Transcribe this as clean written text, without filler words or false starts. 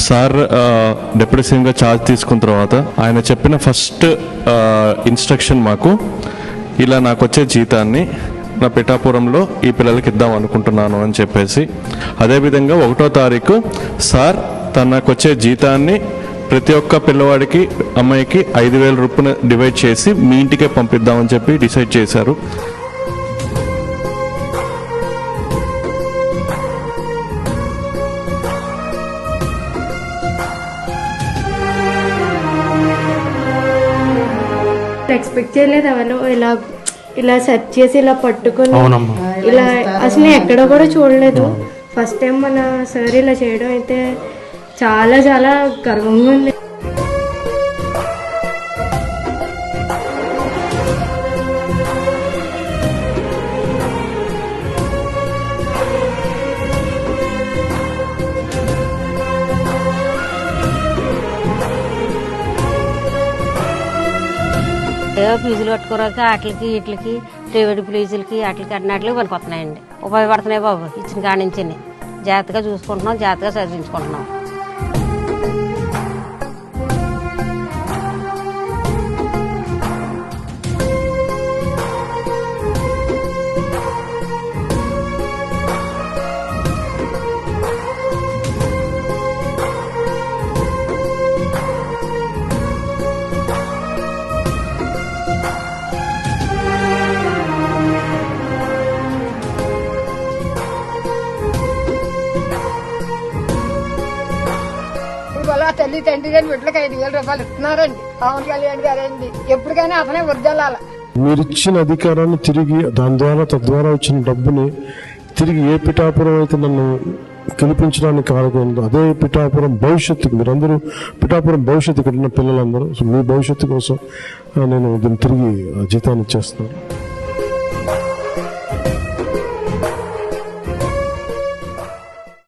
Sir deputy సీఎంగా charge తీసుకున్న తర్వాత ఆయన చెప్పిన ఫస్ట్ ఇన్స్ట్రక్షన్ మాకు, ఇలా నాకు వచ్చే జీతాన్ని నా పిఠాపురంలో ఈ పిల్లలకి ఇద్దాం అనుకుంటున్నాను అని చెప్పేసి, అదేవిధంగా 1వ తారీఖు సార్ తనకు వచ్చే జీతాన్ని ప్రతి ఒక్క పిల్లవాడికి అమ్మాయికి 5,000 రూపాయలు డివైడ్ చేసి మీ ఇంటికే పంపిద్దామని చెప్పి డిసైడ్ చేశారు. ఎక్స్పెక్ట్ చేయలేదు ఎవరు ఇలా సెర్చ్ చేసి ఇలా పట్టుకుని ఇలా అసలు ఎక్కడ కూడా చూడలేదు. ఫస్ట్ టైం మన సార్ ఇలా చేయడం అయితే చాలా చాలా గర్వంగా ఉంది. ఫీజులు కట్టుకోరాక వాటికి వీటికి ప్రైవేట్ ఫీజులకి వాటికి అన్నిటికి పనికొస్తున్నాయండి. ఉపయోగపడుతున్నాయి బాబు. ఇచ్చిన కాడి నుంచి జాగ్రత్తగా చూసుకుంటున్నాం, జాగ్రత్తగా చదివించుకుంటున్నాం. తల్లి తండ్రి గారి బిడ్డలకు 5,000 రూపాయలు ఇస్తున్నారండి. పవన్ కళ్యాణ్ గారండి. ఎప్పటికైనా అతనే వృద్ధాల మీరు ఇచ్చిన అధికారాన్ని తిరిగి తద్వారా వచ్చిన డబ్బుని తిరిగి ఏ పిఠాపురం అయితే నన్ను గెలిపించడానికి కారణం అదే పిఠాపురం భవిష్యత్తుకు, మీరందరూ పిఠాపురం భవిష్యత్తు కట్టిన పిల్లలందరూ మీ భవిష్యత్తు కోసం నేను దీన్ని తిరిగి జీతాన్ని ఇచ్చేస్తాను.